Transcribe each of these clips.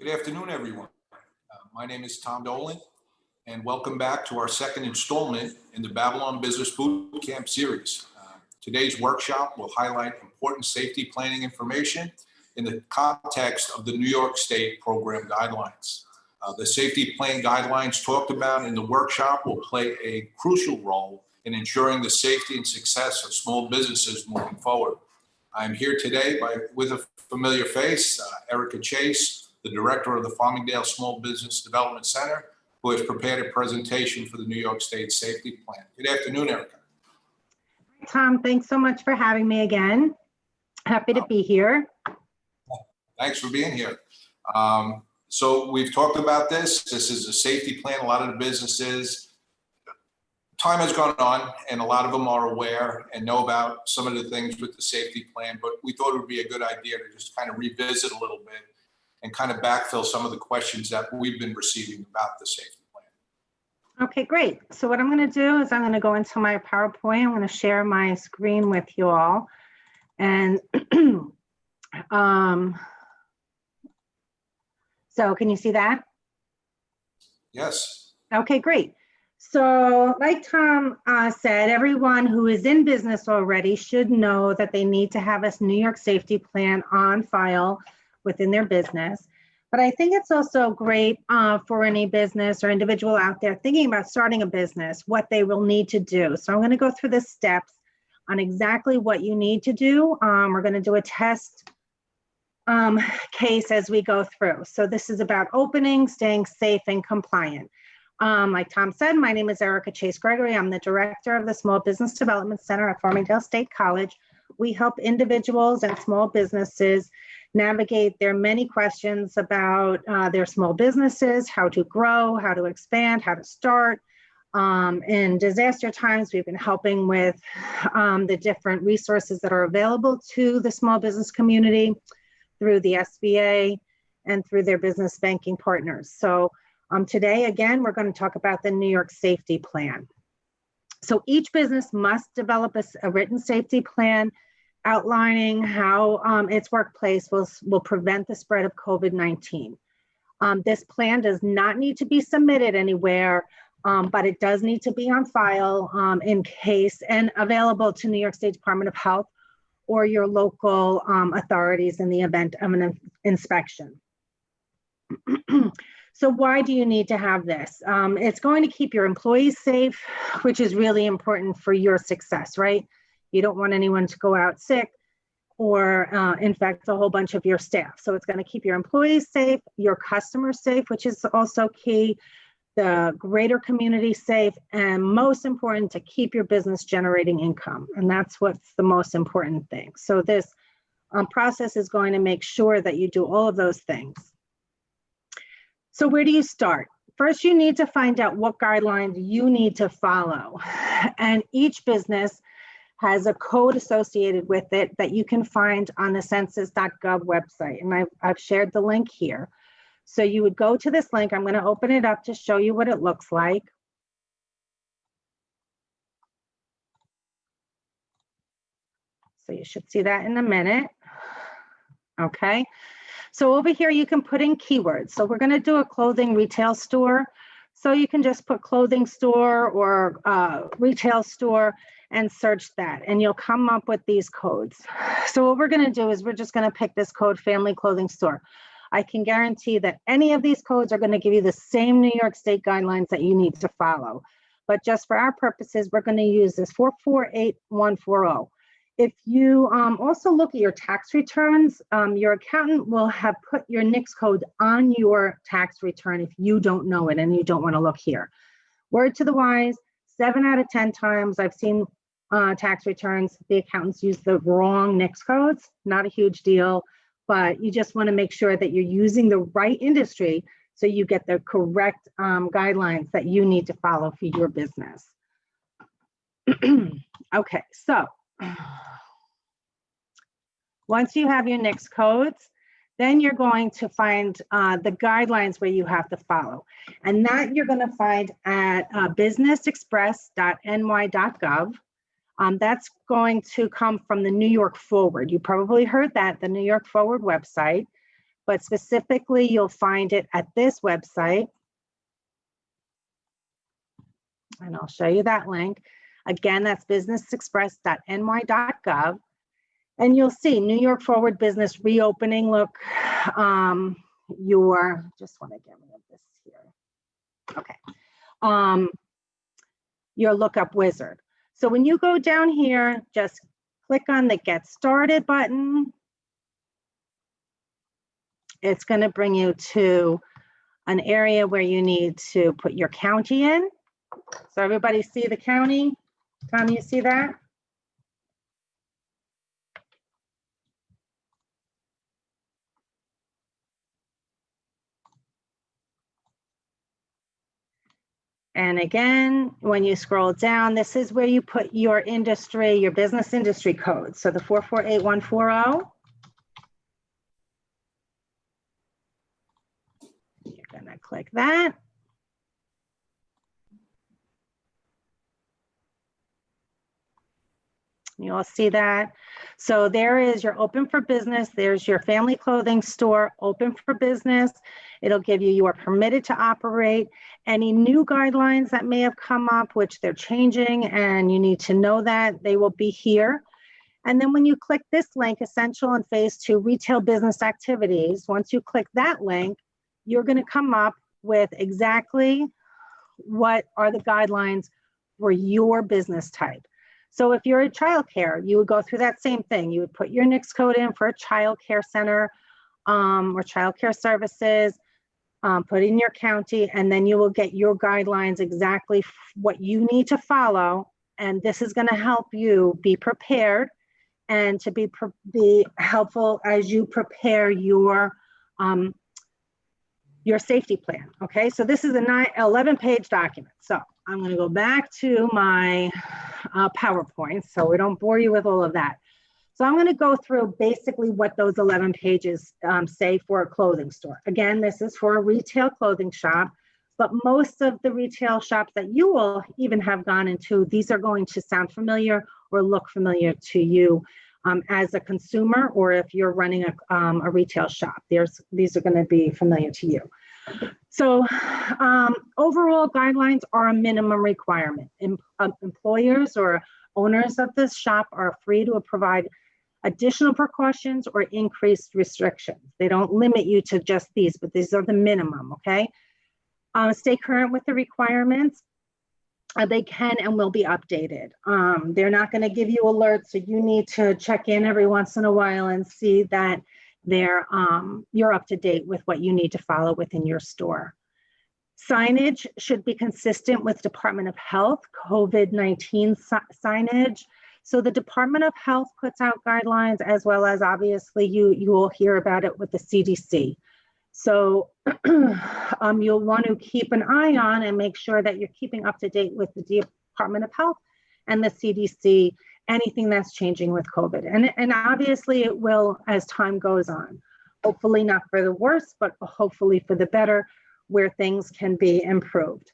Good afternoon, everyone. My name is Tom Dolan, and welcome back to our second installment in the Babylon Business Boot Camp series. Today's workshop will highlight important safety planning information in the context of the New York State program guidelines. The safety plan guidelines talked about in the workshop will play a crucial role in ensuring the safety and success of small businesses moving forward. I'm here today with a familiar face, Erica Chase, the director of the Farmingdale Small Business Development Center, who has prepared a presentation for the New York State Safety Plan. Good afternoon, Erica. Tom, thanks so much for having me again. Happy to be here. Thanks for being here. So we've talked about this. This is a safety plan. A lot of the businesses, time has gone on, and a lot of them are aware and know about some of the things with the safety plan, but we thought it would be a good idea to just kind of revisit a little bit and kind of backfill some of the questions that we've been receiving about the safety plan. Okay, great. So what I'm going to do is I'm going to go into my PowerPoint. I'm going to share my screen with you all. And so can you see that? Yes. Okay, great. So like Tom said, everyone who is in business already should know that they need to have a New York safety plan on file within their business. But I think it's also great for any business or individual out there thinking about starting a business, what they will need to do. So I'm going to go through the steps on exactly what you need to do. We're going to do a test case as we go through. So this is about opening, staying safe and compliant. Like Tom said, my name is Erica Chase Gregory. I'm the director of the Small Business Development Center at Farmingdale State College. We help individuals and small businesses navigate their many questions about their small businesses, how to grow, how to expand, how to start. In disaster times, we've been helping with the different resources that are available to the small business community through the SBA and through their business banking partners. So today, again, we're going to talk about the New York Safety Plan. So each business must develop a written safety plan outlining how its workplace will prevent the spread of COVID-19. This plan does not need to be submitted anywhere, but it does need to be on file in case and available to New York State Department of Health or your local authorities in the event of an inspection. So why do you need to have this? It's going to keep your employees safe, which is really important for your success, right? You don't want anyone to go out sick or infect a whole bunch of your staff. So it's going to keep your employees safe, your customers safe, which is also key, the greater community safe, and most important, to keep your business generating income. And that's what's the most important thing. So this process is going to make sure that you do all of those things. So where do you start? First, you need to find out what guidelines you need to follow. And each business has a code associated with it that you can find on the census.gov website. And I've shared the link here. So you would go to this link. I'm going to open it up to show you what it looks like. So you should see that in a minute. Okay. So over here, you can put in keywords. So we're going to do a clothing retail store. So you can just put clothing store or retail store and search that, and you'll come up with these codes. So what we're going to do is we're just going to pick this code, family clothing store. I can guarantee that any of these codes are going to give you the same New York State guidelines that you need to follow. But just for our purposes, we're going to use this 448140. If you also look at your tax returns, your accountant will have put your NYS code on your tax return if you don't know it and you don't want to look here. Word to the wise, 7 out of 10 times I've seen tax returns, the accountants use the wrong NYS codes. Not a huge deal, but you just want to make sure that you're using the right industry so you get the correct guidelines that you need to follow for your business. Okay, so once you have your NYS codes, then you're going to find the guidelines where you have to follow. And that you're going to find at businessexpress.ny.gov. That's going to come from the New York Forward. You probably heard that, the New York Forward website. but specifically you'll find it at this website. And I'll show you that link. Again, that's businessexpress.ny.gov. And you'll see New York Forward Business Reopening. Look, just want to get rid of this here. Okay. Your lookup wizard. So when you go down here, just click on the Get Started button. It's going to bring you to an area where you need to put your county in. So everybody see the county? Tom, you see that? And again, when you scroll down, this is where you put your industry, your business industry code. So the 448140. You're gonna click that. You'll see that. So there is your open for business. There's your family clothing store, open for business. It'll give you, you are permitted to operate. Any new guidelines that may have come up, which they're changing, and you need to know that, they will be here. And then when you click this link, Essential and Phase 2 Retail Business Activities, once you click that link, you're going to come up with exactly what are the guidelines for your business type. So if you're a childcare, you would go through that same thing. You would put your NYS code in for a childcare center or childcare services, put in your county, and then you will get your guidelines, exactly what you need to follow. And this is going to help you be prepared and to be helpful as you prepare your safety plan. Okay, so this is a 11-page document. So I'm going to go back to my PowerPoint so we don't bore you with all of that. So I'm going to go through basically what those 11 pages say for a clothing store. Again, this is for a retail clothing shop, but most of the retail shops that you will even have gone into, these are going to sound familiar or look familiar to you as a consumer, or if you're running a retail shop, these are going to be familiar to you. So overall guidelines are a minimum requirement. Employers or owners of this shop are free to provide additional precautions or increased restrictions. They don't limit you to just these, but these are the minimum, okay? Stay current with the requirements. They can and will be updated. They're not going to give you alerts, so you need to check in every once in a while and see that you're up to date with what you need to follow within your store. Signage should be consistent with Department of Health COVID-19 signage. So the Department of Health puts out guidelines, as well as obviously you will hear about it with the CDC. So you'll want to keep an eye on and make sure that you're keeping up to date with the Department of Health and the CDC, anything that's changing with COVID. And obviously it will as time goes on. Hopefully not for the worse, but hopefully for the better, where things can be improved.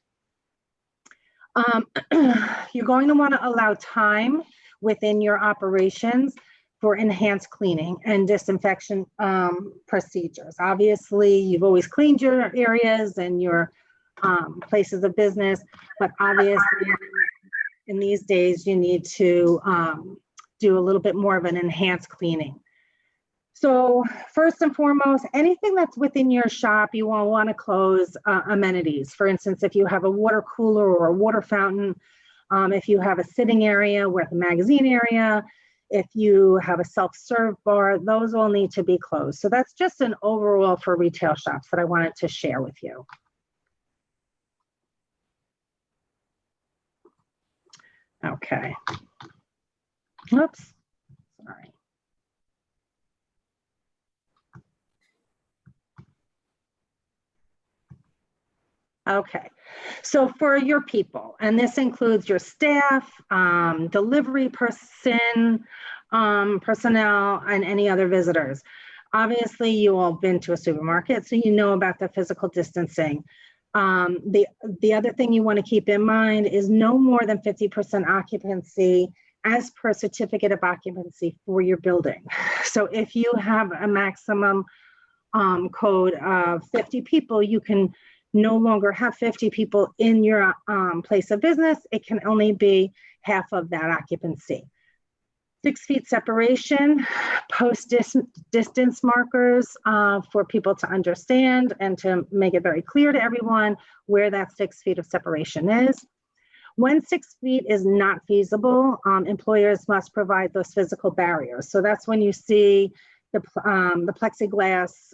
You're going to want to allow time within your operations for enhanced cleaning and disinfection procedures. Obviously, you've always cleaned your areas and your places of business, but obviously in these days, you need to do a little bit more of an enhanced cleaning. So first and foremost, anything that's within your shop, you will want to close amenities. For instance, if you have a water cooler or a water fountain, if you have a sitting area with a magazine area, if you have a self-serve bar, those all need to be closed. So that's just an overall for retail shops that I wanted to share with you. Okay. Oops, sorry. Okay, so for your people, and this includes your staff, delivery personnel, and any other visitors. Obviously, you all been to a supermarket, so you know about the physical distancing. The other thing you want to keep in mind is no more than 50% occupancy as per certificate of occupancy for your building. So if you have a maximum code of 50 people, you can no longer have 50 people in your place of business. It can only be half of that occupancy. 6 feet separation, post distance markers for people to understand and to make it very clear to everyone where that 6 feet of separation is. When 6 feet is not feasible, employers must provide those physical barriers. So that's when you see the plexiglass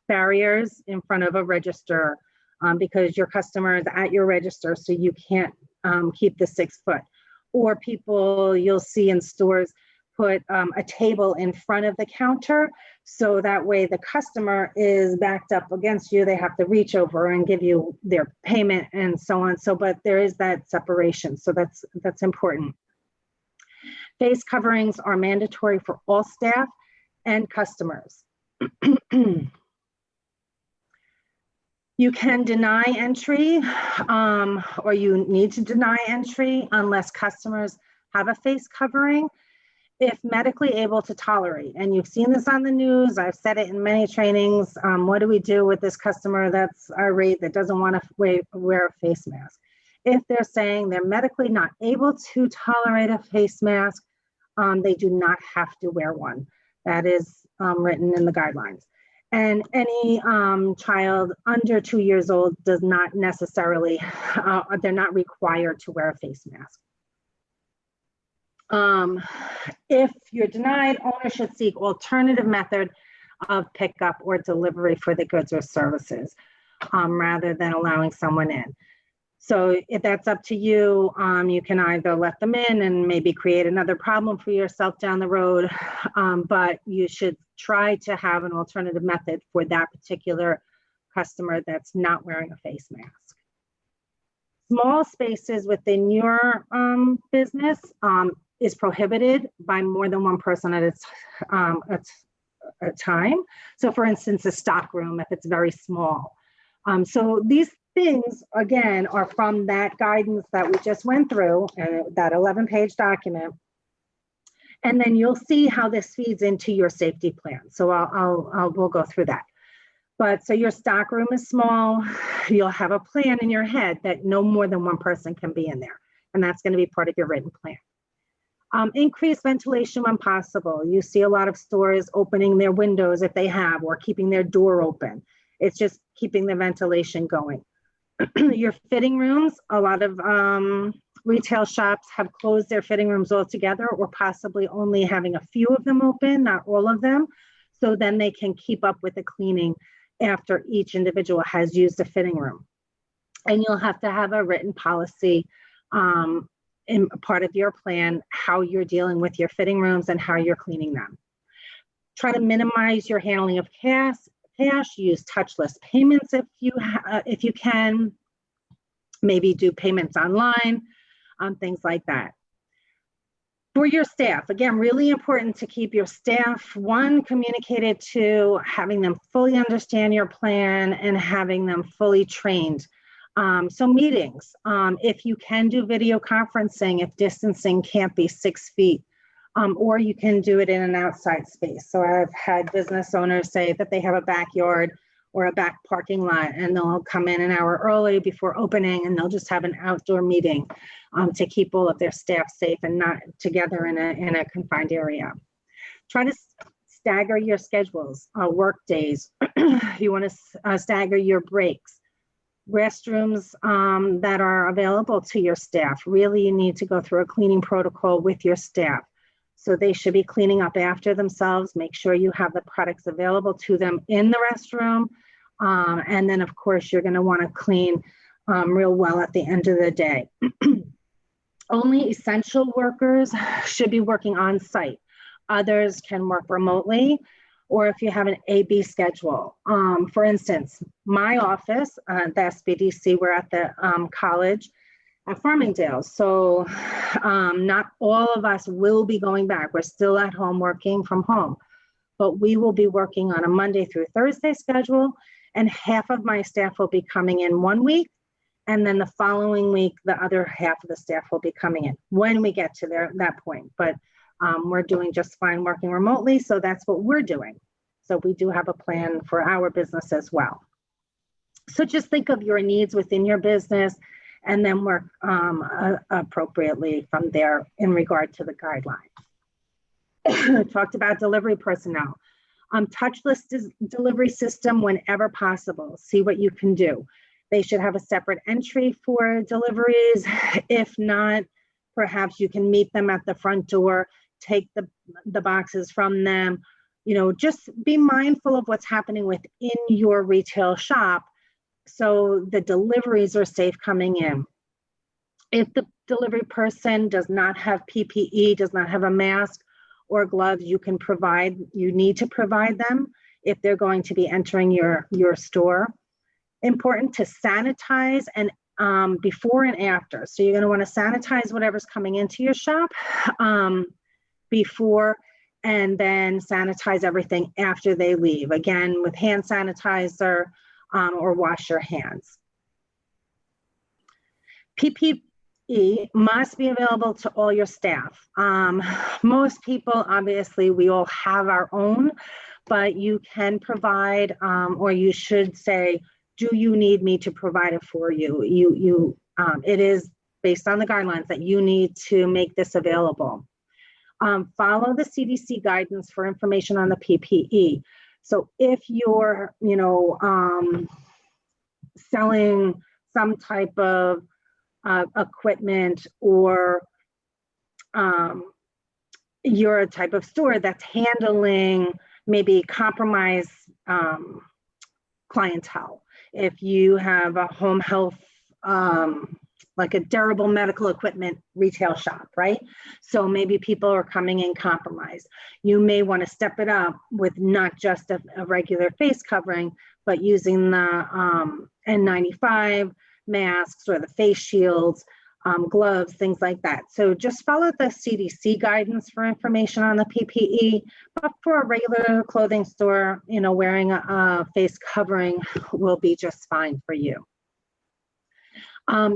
barriers in front of a register because your customer is at your register, so you can't keep the 6 foot. Or people you'll see in stores put a table in front of the counter, so that way the customer is backed up against you. They have to reach over and give you their payment and so on. So, but there is that separation. So that's important. Face coverings are mandatory for all staff and customers. You can deny entry or you need to deny entry unless customers have a face covering if medically able to tolerate. And you've seen this on the news. I've said it in many trainings. What do we do with this customer that's irate, that doesn't want to wear a face mask? If they're saying they're medically not able to tolerate a face mask, they do not have to wear one. That is written in the guidelines. And any child under 2 years old does not necessarily, they're not required to wear a face mask. If you're denied, owner should seek alternative method of pickup or delivery for the goods or services rather than allowing someone in. So if that's up to you, you can either let them in and maybe create another problem for yourself down the road, but you should try to have an alternative method for that particular customer that's not wearing a face mask. Small spaces within your business is prohibited by more than one person at a time. So for instance, a stock room, if it's very small. So these things, again, are from that guidance that we just went through, that 11-page document. And then you'll see how this feeds into your safety plan. So we'll go through that. But so your stock room is small. You'll have a plan in your head that no more than one person can be in there. And that's going to be part of your written plan. Increase ventilation when possible. You see a lot of stores opening their windows if they have, or keeping their door open. It's just keeping the ventilation going. Your fitting rooms, a lot of retail shops have closed their fitting rooms altogether, or possibly only having a few of them open, not all of them. So then they can keep up with the cleaning after each individual has used a fitting room. And you'll have to have a written policy in part of your plan, how you're dealing with your fitting rooms and how you're cleaning them. Try to minimize your handling of cash. Use touchless payments if you can. Maybe do payments online, things like that. For your staff, again, really important to keep your staff, one, communicated to, having them fully understand your plan and having them fully trained. So meetings, if you can do video conferencing, if distancing can't be 6 feet, or you can do it in an outside space. So I've had business owners say that they have a backyard or a back parking lot, and they'll come in an hour early before opening, and they'll just have an outdoor meeting to keep all of their staff safe and not together in a confined area. Try to stagger your schedules, work days. You want to stagger your breaks. Restrooms that are available to your staff. Really, you need to go through a cleaning protocol with your staff. So they should be cleaning up after themselves. Make sure you have the products available to them in the restroom. And then, of course, you're going to want to clean real well at the end of the day. Only essential workers should be working on site. Others can work remotely, or if you have an A-B schedule. For instance, my office, the SBDC, we're at the college at Farmingdale. So not all of us will be going back. We're still at home working from home, but we will be working on a Monday through Thursday schedule, and half of my staff will be coming in 1 week, and then the following week, the other half of the staff will be coming in when we get to that point. But we're doing just fine working remotely, so that's what we're doing. So we do have a plan for our business as well. So just think of your needs within your business and then work appropriately from there in regard to the guidelines. Talked about delivery personnel. Touchless delivery system whenever possible. See what you can do. They should have a separate entry for deliveries. If not, perhaps you can meet them at the front door, take the boxes from them. You know, just be mindful of what's happening within your retail shop so the deliveries are safe coming in. If the delivery person does not have PPE, does not have a mask or gloves, you need to provide them if they're going to be entering your store. Important to sanitize and before and after. So you're going to want to sanitize whatever's coming into your shop before, and then sanitize everything after they leave. Again, with hand sanitizer or wash your hands. PPE must be available to all your staff. Most people, obviously, we all have our own, but you can provide, or you should say, do you need me to provide it for you? It is based on the guidelines that you need to make this available. Follow the CDC guidance for information on the PPE. So if you're, selling some type of equipment, or you're a type of store that's handling maybe compromised clientele. If you have a home health, like a durable medical equipment retail shop, right? So maybe people are coming in compromised. You may want to step it up with not just a regular face covering, but using the N95 masks or the face shields, gloves, things like that. So just follow the CDC guidance for information on the PPE, but for a regular clothing store, wearing a face covering will be just fine for you.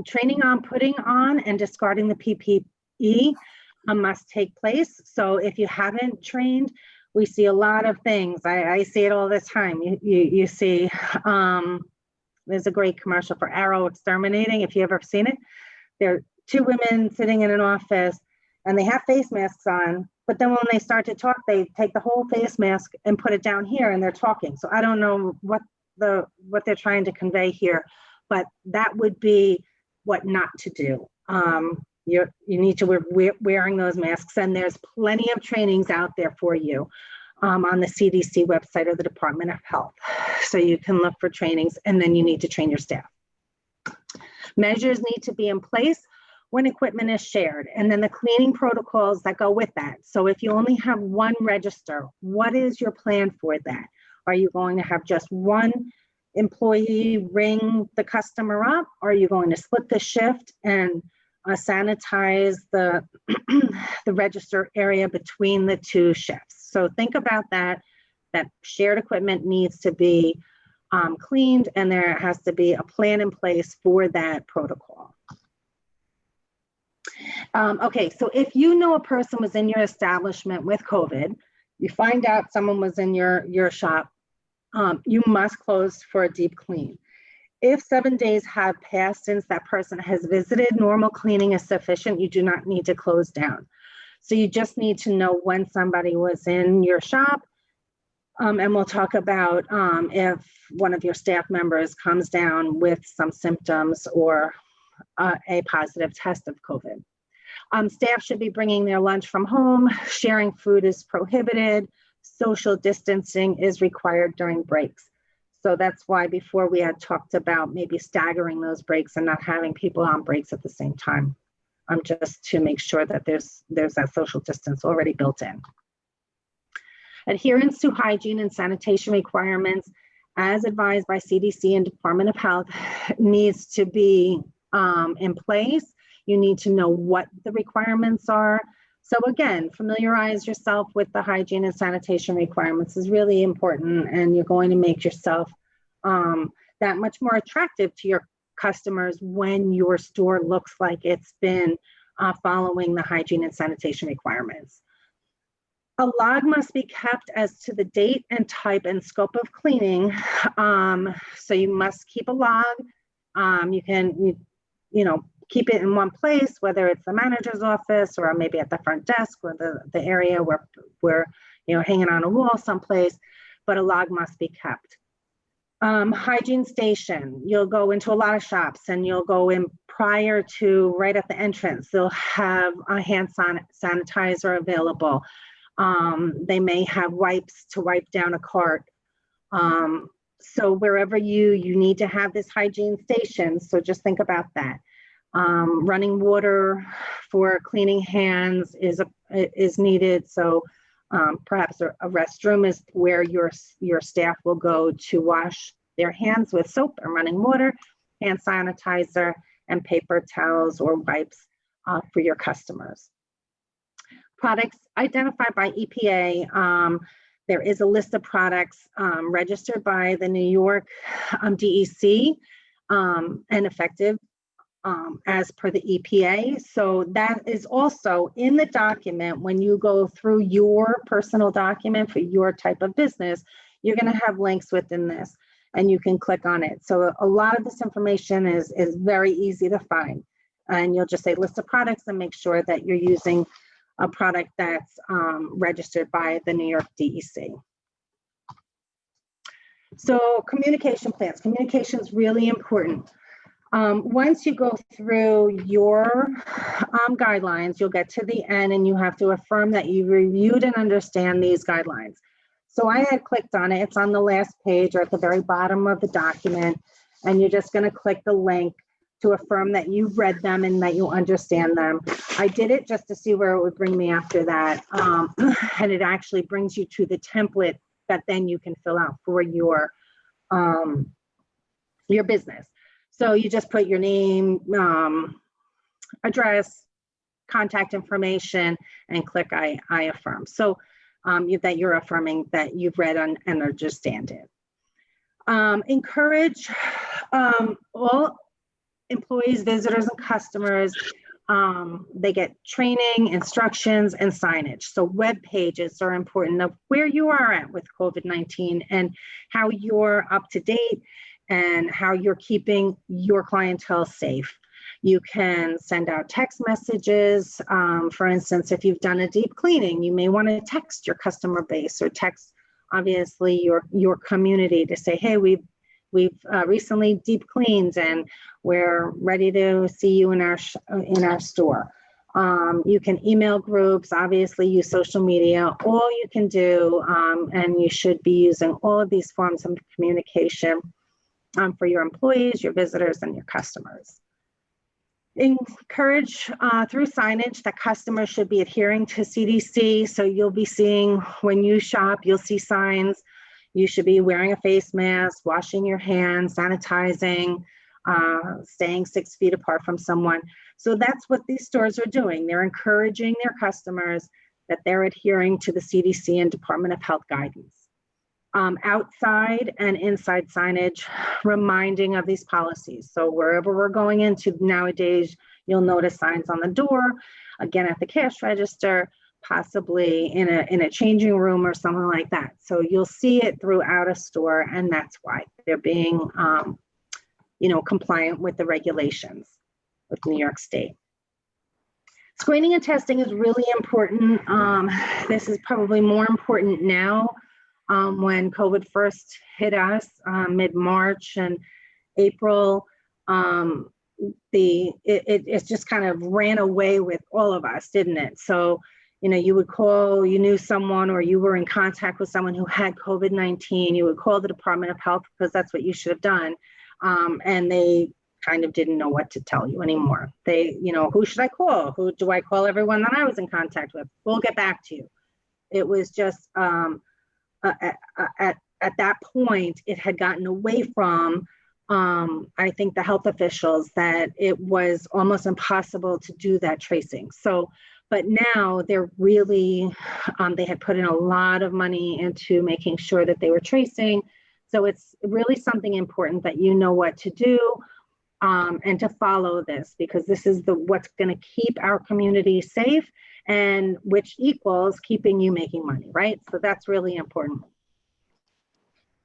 Training on putting on and discarding the PPE must take place. So if you haven't trained, we see a lot of things. I see it all the time. You see, there's a great commercial for Arrow Exterminating, if you ever seen it. There are two women sitting in an office and they have face masks on, but then when they start to talk, they take the whole face mask and put it down here and they're talking. So I don't know what they're trying to convey here, but that would be what not to do. You need to wearing those masks, and there's plenty of trainings out there for you on the CDC website or the Department of Health. So you can look for trainings, and then you need to train your staff. Measures need to be in place when equipment is shared, and then the cleaning protocols that go with that. So if you only have one register, what is your plan for that? Are you going to have just one employee ring the customer up? Or are you going to split the shift and sanitize the register area between the two shifts? So think about that shared equipment needs to be cleaned, and there has to be a plan in place for that protocol. Okay, so if you know a person was in your establishment with COVID, you find out someone was in your shop, you must close for a deep clean. If 7 days have passed since that person has visited, normal cleaning is sufficient. You do not need to close down. So you just need to know when somebody was in your shop. And we'll talk about if one of your staff members comes down with some symptoms or a positive test of COVID. Staff should be bringing their lunch from home. Sharing food is prohibited. Social distancing is required during breaks. So that's why before we had talked about maybe staggering those breaks and not having people on breaks at the same time, just to make sure that there's that social distance already built in. Adherence to hygiene and sanitation requirements, as advised by CDC and Department of Health, needs to be in place. You need to know what the requirements are. So again, familiarize yourself with the hygiene and sanitation requirements is really important, and you're going to make yourself that much more attractive to your customers when your store looks like it's been following the hygiene and sanitation requirements. A log must be kept as to the date and type and scope of cleaning. So you must keep a log. You can, keep it in one place, whether it's the manager's office or maybe at the front desk or the area where hanging on a wall someplace, but a log must be kept. Hygiene station, you'll go into a lot of shops and you'll go in prior to right at the entrance. They'll have a hand sanitizer available. They may have wipes to wipe down a cart. So wherever you need to have this hygiene station, so just think about that. Running water for cleaning hands is needed. So perhaps a restroom is where your staff will go to wash their hands with soap and running water, hand sanitizer, and paper towels or wipes for your customers. Products identified by EPA. There is a list of products registered by the New York DEC and effective as per the EPA. So that is also in the document. When you go through your personal document for your type of business, you're going to have links within this and you can click on it. So a lot of this information is very easy to find, and you'll just say list of products and make sure that you're using a product that's registered by the New York DEC. So communication plans. Communication is really important. Once you go through your guidelines, you'll get to the end and you have to affirm that you reviewed and understand these guidelines. So I had clicked on it. It's on the last page or at the very bottom of the document, and you're just going to click the link to affirm that you've read them and that you understand them. I did it just to see where it would bring me after that. And it actually brings you to the template that then you can fill out for your business. So you just put your name, address, contact information, and click I affirm. So that you're affirming that you've read and understand it. Encourage all employees, visitors, and customers. They get training, instructions, and signage. So web pages are important of where you are at with COVID-19 and how you're up to date and how you're keeping your clientele safe. You can send out text messages. For instance, if you've done a deep cleaning, you may want to text your customer base or text, obviously, your community to say, hey, we've recently deep cleaned and we're ready to see you in our store. You can email groups, obviously use social media. All you can do, and you should be using all of these forms of communication for your employees, your visitors, and your customers. Encourage through signage that customers should be adhering to CDC. So you'll be seeing when you shop, you'll see signs. You should be wearing a face mask, washing your hands, sanitizing, staying 6 feet apart from someone. So that's what these stores are doing. They're encouraging their customers that they're adhering to the CDC and Department of Health guidance. Outside and inside signage, reminding of these policies. So wherever we're going into nowadays, you'll notice signs on the door, again at the cash register, possibly in a changing room or something like that. So you'll see it throughout a store, and that's why they're being, compliant with the regulations with New York State. Screening and testing is really important. This is probably more important now. When COVID first hit us, mid-March and April, it just kind of ran away with all of us, didn't it? So, you would call, you knew someone or you were in contact with someone who had COVID-19, you would call the Department of Health because that's what you should have done. And they kind of didn't know what to tell you anymore. They, who should I call? Who do I call? Everyone that I was in contact with. We'll get back to you. It was just, at that point, it had gotten away from, I think, the health officials, that it was almost impossible to do that tracing. So, but now they're really, they had put in a lot of money into making sure that they were tracing. So it's really something important that you know what to do. and to follow this, because this is what's going to keep our community safe, and which equals keeping you making money, right? So that's really important.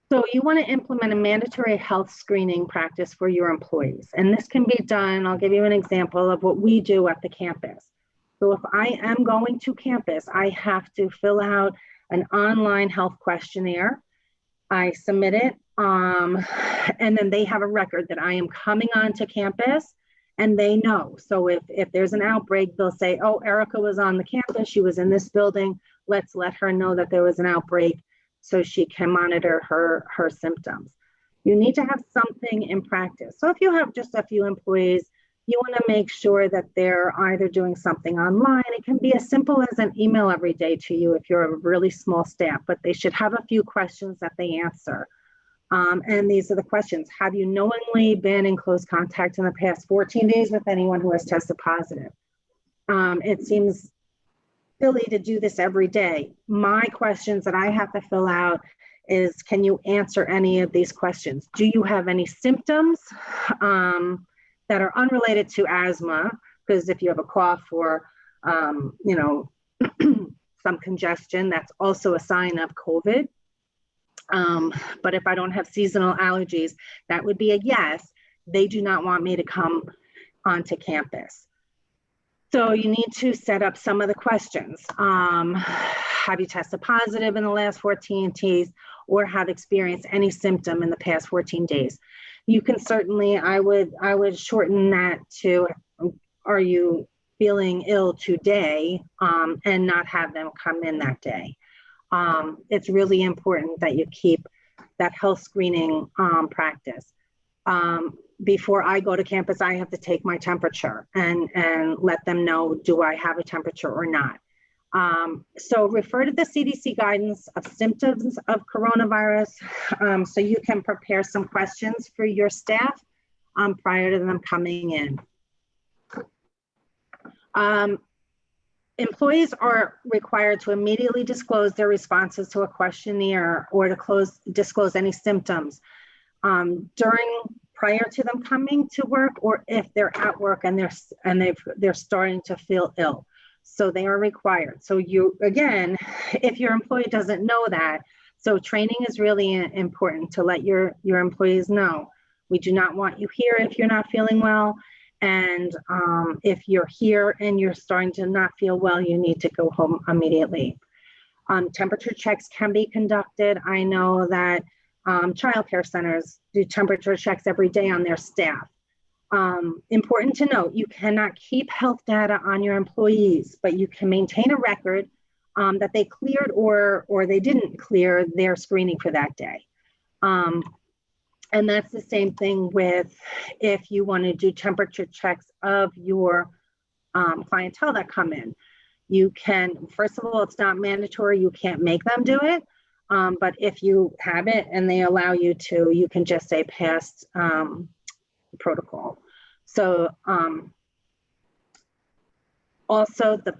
So you want to implement a mandatory health screening practice for your employees. And this can be done, I'll give you an example of what we do at the campus. So if I am going to campus, I have to fill out an online health questionnaire. I submit it, and then they have a record that I am coming onto campus, and they know. So if there's an outbreak, they'll say, oh, Erica was on the campus, she was in this building, let's let her know that there was an outbreak so she can monitor her symptoms. You need to have something in practice. So if you have just a few employees, you want to make sure that they're either doing something online. It can be as simple as an email every day to you if you're a really small staff, but they should have a few questions that they answer. And these are the questions. Have you knowingly been in close contact in the past 14 days with anyone who has tested positive? It seems silly to do this every day. My questions that I have to fill out is, can you answer any of these questions? Do you have any symptoms that are unrelated to asthma? Because if you have a cough or, some congestion, that's also a sign of COVID. But if I don't have seasonal allergies, that would be a yes. They do not want me to come onto campus. So you need to set up some of the questions. Have you tested positive in the last 14 days, or have experienced any symptom in the past 14 days? You can certainly, I would shorten that to, are you feeling ill today, and not have them come in that day. It's really important that you keep that health screening practice. Before I go to campus, I have to take my temperature and let them know, do I have a temperature or not? So refer to the CDC guidance of symptoms of coronavirus, so you can prepare some questions for your staff prior to them coming in. Employees are required to immediately disclose their responses to a questionnaire or to disclose any symptoms prior to them coming to work, or if they're at work and they're starting to feel ill. So they are required. So again, if your employee doesn't know that, so training is really important to let your employees know. We do not want you here if you're not feeling well. And if you're here and you're starting to not feel well, you need to go home immediately. Temperature checks can be conducted. I know that childcare centers do temperature checks every day on their staff. Important to note, you cannot keep health data on your employees, but you can maintain a record that they cleared or they didn't clear their screening for that day. And that's the same thing with if you want to do temperature checks of your clientele that come in. You can, first of all, it's not mandatory. You can't make them do it. But if you have it and they allow you to, you can just say past protocol. So also the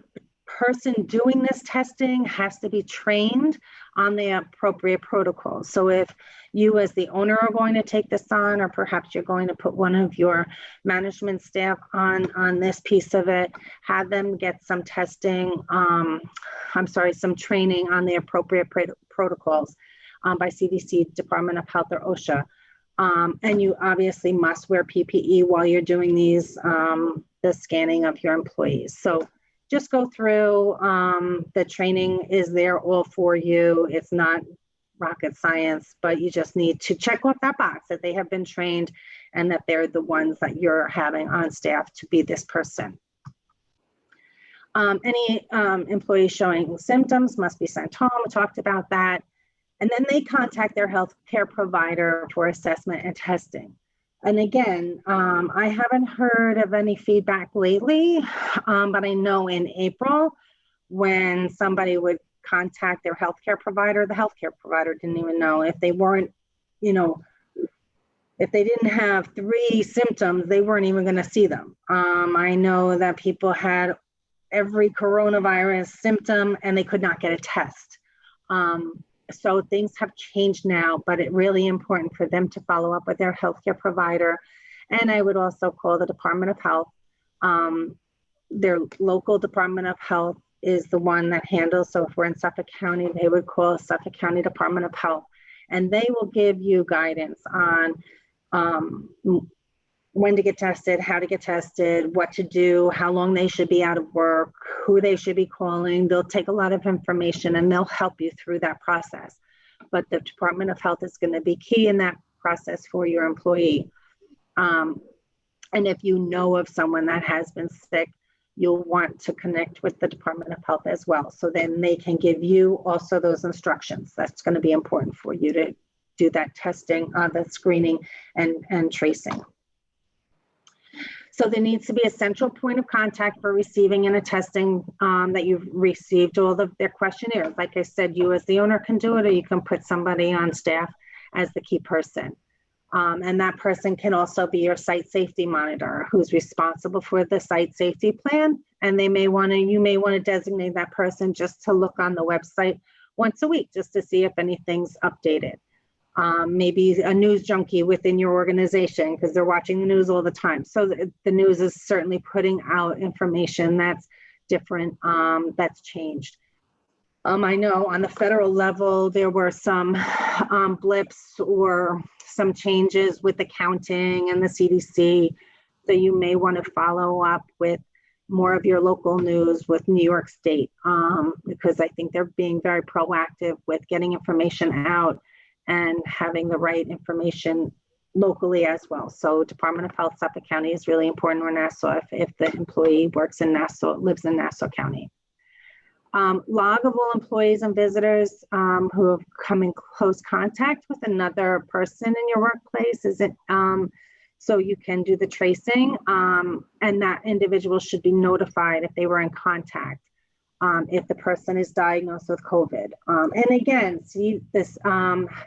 person doing this testing has to be trained on the appropriate protocols. So if you as the owner are going to take this on, or perhaps you're going to put one of your management staff on this piece of it, have them get some testing, some training on the appropriate protocols by CDC, Department of Health, or OSHA. And you obviously must wear PPE while you're doing these, the scanning of your employees. So just go through, the training is there all for you. It's not rocket science, but you just need to check off that box that they have been trained and that they're the ones that you're having on staff to be this person. Any employee showing symptoms must be sent home. We talked about that. And then they contact their healthcare provider for assessment and testing. And again, I haven't heard of any feedback lately, but I know in April, when somebody would contact their healthcare provider, the healthcare provider didn't even know if they weren't, if they didn't have 3 symptoms, they weren't even going to see them. I know that people had every coronavirus symptom and they could not get a test. So things have changed now, but it's really important for them to follow up with their healthcare provider And I would also call the Department of Health. Their local Department of Health is the one that handles, so if we're in Suffolk County, they would call Suffolk County Department of Health, and they will give you guidance on when to get tested, how to get tested, what to do, how long they should be out of work, who they should be calling. They'll take a lot of information and they'll help you through that process. But the Department of Health is going to be key in that process for your employee. And if you know of someone that has been sick, you'll want to connect with the Department of Health as well. So then they can give you also those instructions. That's going to be important for you to do that testing, the screening and tracing. So there needs to be a central point of contact for receiving and attesting that you've received all of their questionnaires. Like I said, you as the owner can do it, or you can put somebody on staff as the key person. And that person can also be your site safety monitor, who's responsible for the site safety plan. And you may want to designate that person just to look on the website once a week, just to see if anything's updated. Maybe a news junkie within your organization because they're watching the news all the time. So the news is certainly putting out information that's different, that's changed. I know on the federal level, there were some blips or some changes with the counting and the CDC. So you may want to follow up with more of your local news with New York State, because I think they're being very proactive with getting information out and having the right information locally as well. So Department of Health, Suffolk County is really important, or Nassau if the employee works in Nassau, lives in Nassau County. Loggable employees and visitors who have come in close contact with another person in your workplace so you can do the tracing, and that individual should be notified if they were in contact, if the person is diagnosed with COVID. And again, see, this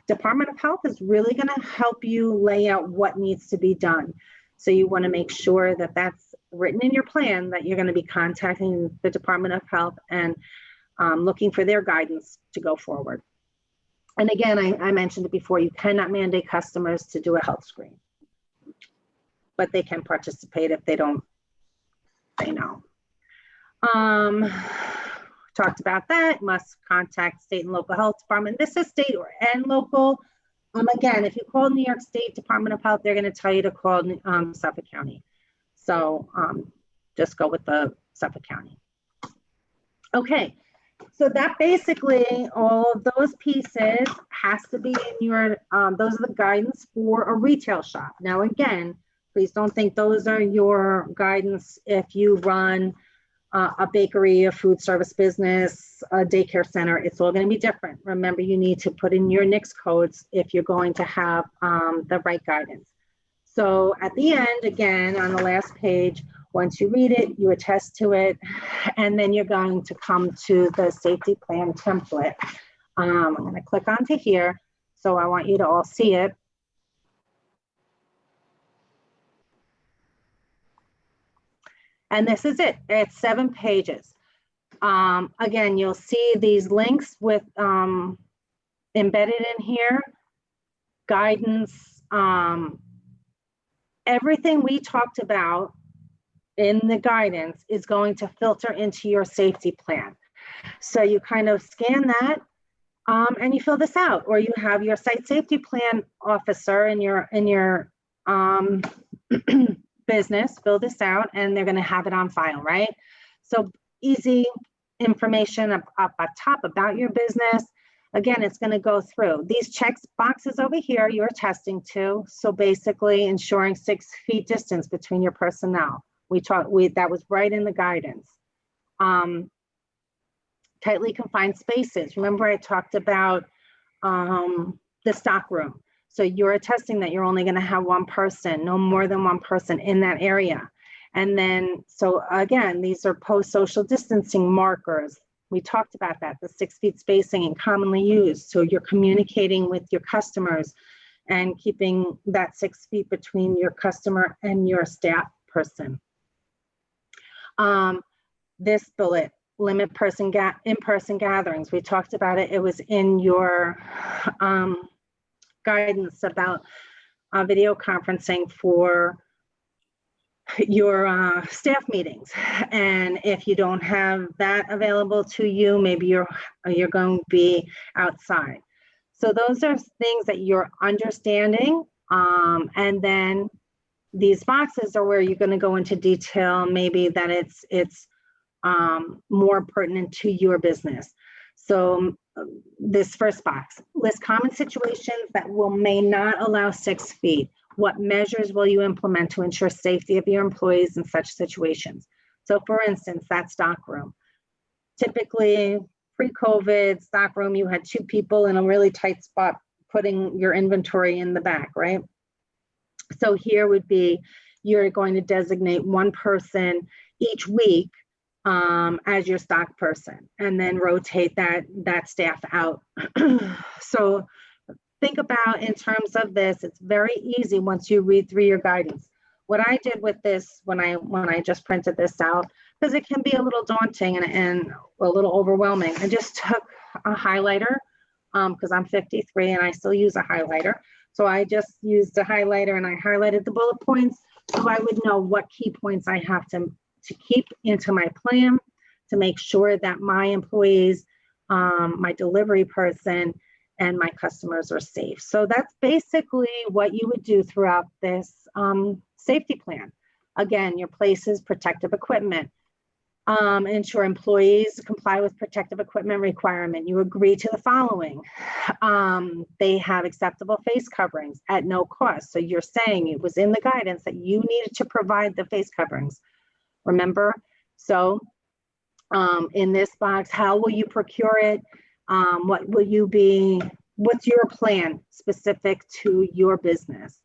Department of Health is really going to help you lay out what needs to be done. So you want to make sure that that's written in your plan, that you're going to be contacting the Department of Health and looking for their guidance to go forward. And again, I mentioned it before, you cannot mandate customers to do a health screen, but they can participate if they don't say no. Talked about that, must contact state and local health department. This is state and local. Again, if you call New York State Department of Health, they're going to tell you to call Suffolk County. So just go with the Suffolk County. Okay, so that basically all of those pieces has to be in your, those are the guidance for a retail shop. Now, again, please don't think those are your guidance if you run a bakery, a food service business, a daycare center. It's all going to be different. Remember, you need to put in your NYS codes if you're going to have the right guidance. So at the end, again, on the last page, once you read it, you attest to it, and then you're going to come to the safety plan template. I'm going to click onto here. So I want you to all see it. And this is it. It's 7 pages. Again, you'll see these links with embedded in here, guidance, everything we talked about in the guidance is going to filter into your safety plan. So you kind of scan that and you fill this out, or you have your site safety plan officer in your business fill this out, and they're going to have it on file, right? So easy information up at top about your business. Again, it's going to go through these check boxes over here you're attesting to. So basically ensuring 6 feet distance between your personnel. That was right in the guidance. Tightly confined spaces. Remember I talked about the stock room. So you're attesting that you're only going to have one person, no more than one person in that area. And then, so again, these are post-social distancing markers. We talked about that, the 6 feet spacing and commonly used. So you're communicating with your customers and keeping that 6 feet between your customer and your staff person. This bullet, limit in-person gatherings. We talked about it. It was in your guidance about video conferencing for your staff meetings. And if you don't have that available to you, maybe you're going to be outside. So those are things that you're understanding. And then these boxes are where you're going to go into detail, maybe that it's more pertinent to your business. So this first box, list common situations that may not allow 6 feet. What measures will you implement to ensure safety of your employees in such situations? So for instance, that stock room. Typically, pre-COVID stock room, you had 2 people in a really tight spot putting your inventory in the back, right? So here would be, you're going to designate 1 person each week as your stock person, and then rotate that staff out. So think about, in terms of this, it's very easy once you read through your guidance. What I did with this when I just printed this out, because it can be a little daunting and a little overwhelming, I just took a highlighter, because I'm 53 and I still use a highlighter. So I just used a highlighter and I highlighted the bullet points so I would know what key points I have to keep into my plan to make sure that my employees, my delivery person, and my customers are safe. So that's basically what you would do throughout this safety plan. Again, your places protective equipment. Ensure employees comply with protective equipment requirement. You agree to the following. They have acceptable face coverings at no cost. So you're saying it was in the guidance that you needed to provide the face coverings. Remember? So in this box, how will you procure it? What will you be, what's your plan specific to your business?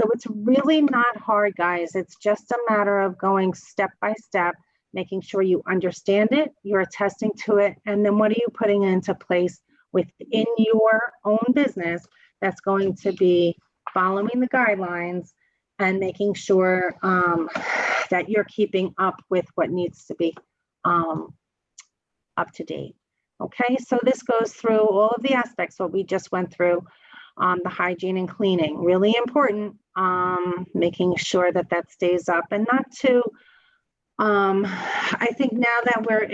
So it's really not hard, guys. It's just a matter of going step by step, making sure you understand it, you're attesting to it, and then what are you putting into place within your own business that's going to be following the guidelines and making sure that you're keeping up with what needs to be up to date. Okay, so this goes through all of the aspects, what we just went through, the hygiene and cleaning, really important, making sure that that stays up, and not to, I think now that we're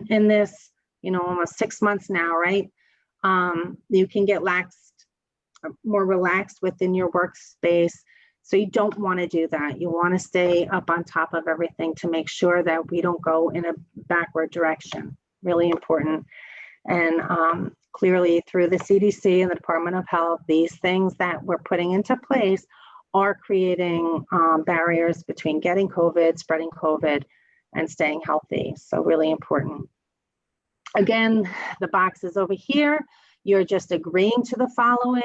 in this, almost 6 months now, right? You can get more relaxed within your workspace. So you don't want to do that. You want to stay up on top of everything to make sure that we don't go in a backward direction. Really important. And clearly through the CDC and the Department of Health, these things that we're putting into place are creating barriers between getting COVID, spreading COVID, and staying healthy. So really important. Again, the box is over here. You're just agreeing to the following.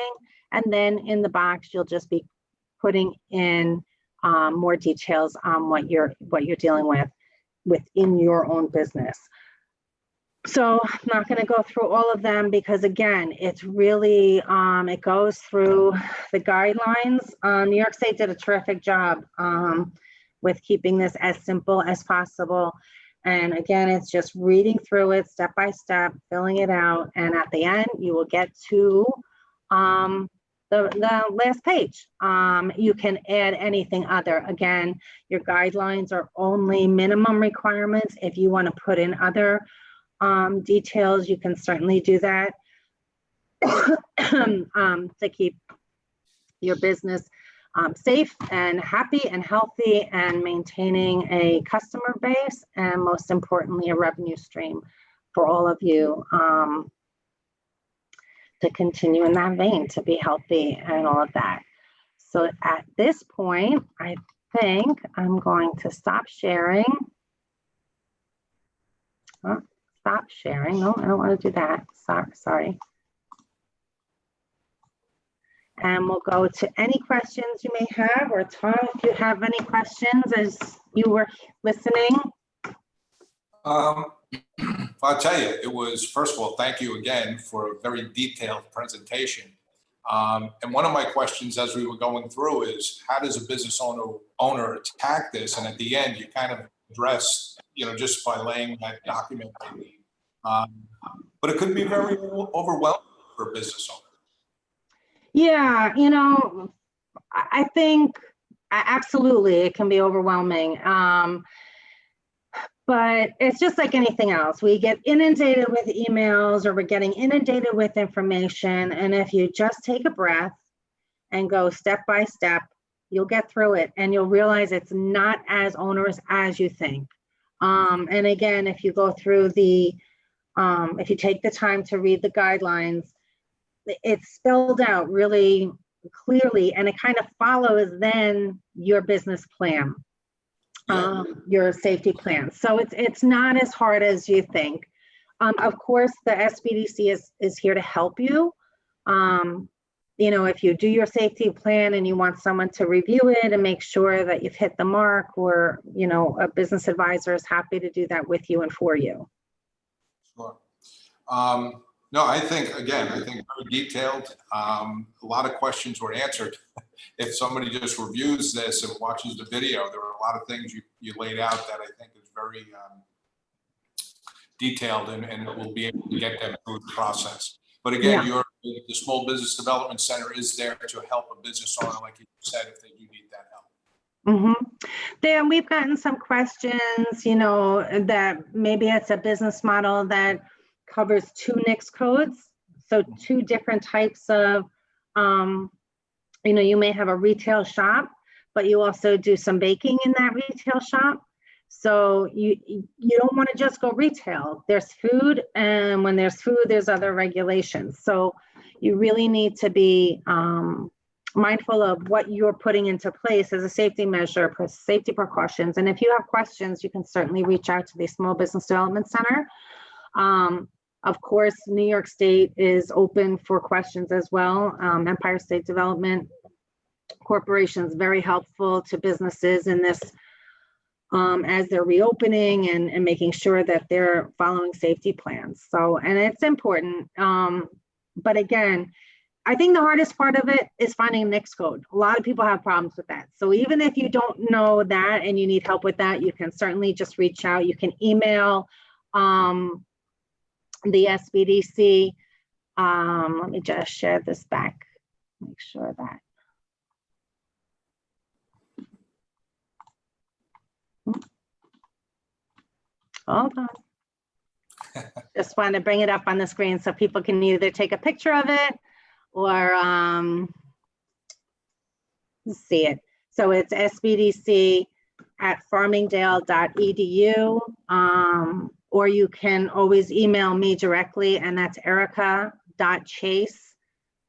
And then in the box, you'll just be putting in more details on what you're dealing with within your own business. So I'm not going to go through all of them because, again, it's really, it goes through the guidelines. New York State did a terrific job with keeping this as simple as possible. And again, it's just reading through it step by step, filling it out. And at the end, you will get to the last page. You can add anything other. Again, your guidelines are only minimum requirements. If you want to put in other details, you can certainly do that to keep your business safe and happy and healthy, and maintaining a customer base, and most importantly, a revenue stream for all of you to continue in that vein, to be healthy and all of that. So at this point, I think I'm going to stop sharing. Stop sharing. No, I don't want to do that. Sorry. And we'll go to any questions you may have, or Tom, if you have any questions as you were listening. I'll tell you, it was, first of all, thank you again for a very detailed presentation. And one of my questions as we were going through is, how does a business owner attack this? And at the end, you kind of address, just by laying that document. But it could be very overwhelming for a business owner. Yeah, I think Absolutely, it can be overwhelming. But it's just like anything else. We get inundated with emails, or we're getting inundated with information. And if you just take a breath and go step by step, you'll get through it, and you'll realize it's not as onerous as you think. And again, if you go through if you take the time to read the guidelines, it's spelled out really clearly, and it kind of follows then your business plan, your safety plan. So it's not as hard as you think. Of course, the SBDC is here to help you. If you do your safety plan and you want someone to review it and make sure that you've hit the mark, or, a business advisor is happy to do that with you and for you. Sure. No, I think very detailed. A lot of questions were answered. If somebody just reviews this and watches the video, there are a lot of things you laid out that I think is very detailed, and we'll be able to get them through the process. But again, the Small Business Development Center is there to help a business owner, like you said, if they do need that help. Then we've gotten some questions, that maybe it's a business model that covers 2 NICS codes. So 2 different types of, you may have a retail shop, but you also do some baking in that retail shop. So you don't want to just go retail. There's food, and when there's food, there's other regulations. So you really need to be mindful of what you're putting into place as a safety measure, safety precautions. And if you have questions, you can certainly reach out to the Small Business Development Center. Of course, New York State is open for questions as well. Empire State Development Corporation is very helpful to businesses in this, as they're reopening and making sure that they're following safety plans. So, and it's important. But again, I think the hardest part of it is finding a NICS code. A lot of people have problems with that. So even if you don't know that and you need help with that, you can certainly just reach out. You can email the SBDC. Let me just share this back, make sure that. Hold on. Just want to bring it up on the screen so people can either take a picture of it or see it. So it's sbdc@farmingdale.edu, or you can always email me directly, and that's erica.chase,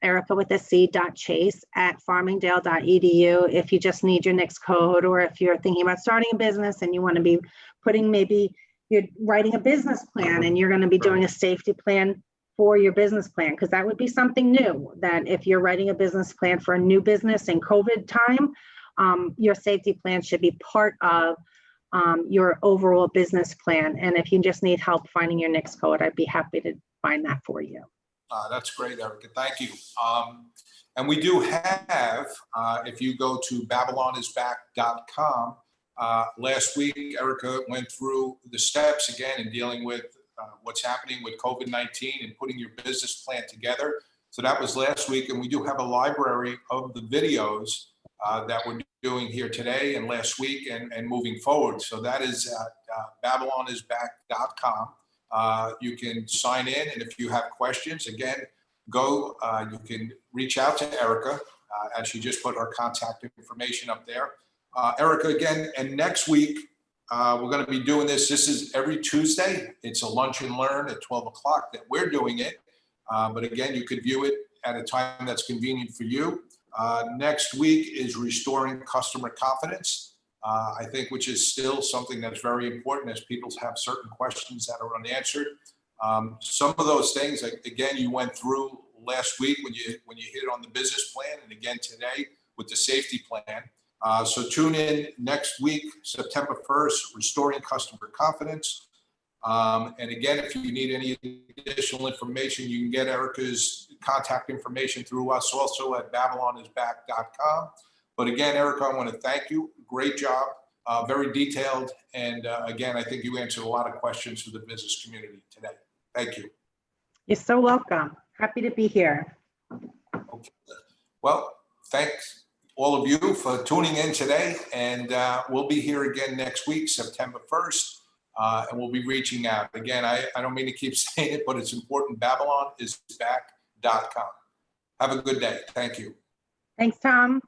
Erica with a C, .chase@farmingdale.edu, if you just need your NICS code, or if you're thinking about starting a business and you want to be maybe you're writing a business plan and you're going to be doing a safety plan for your business plan, because that would be something new, that if you're writing a business plan for a new business in COVID time, your safety plan should be part of your overall business plan. And if you just need help finding your NICS code, I'd be happy to find that for you. That's great, Erica. Thank you. And we do have, if you go to babylonisback.com, last week, Erica went through the steps again in dealing with what's happening with COVID-19 and putting your business plan together. So that was last week. And we do have a library of the videos that we're doing here today and last week and moving forward. So that is at babylonisback.com. You can sign in, and if you have questions, again, you can reach out to Erica, and she just put her contact information up there. Erica, again, and next week, we're going to be doing this. This is every Tuesday. It's a lunch and learn at 12 o'clock that we're doing it. But again, you could view it at a time that's convenient for you. Next week is restoring customer confidence, I think, which is still something that's very important as people have certain questions that are unanswered. Some of those things, again, you went through last week when you hit on the business plan, and again today with the safety plan. So tune in next week, September 1st, restoring customer confidence. And again, if you need any additional information, you can get Erica's contact information through us also at babylonisback.com. But again, Erica, I want to thank you. Great job, very detailed. And again, I think you answered a lot of questions for the business community today. Thank you. You're so welcome. Happy to be here. Okay. Well, thanks. all of you for tuning in today, and we'll be here again next week, September 1st, and we'll be reaching out. Again, I don't mean to keep saying it, but it's important, babylonisback.com. Have a good day. Thank you. Thanks, Tom.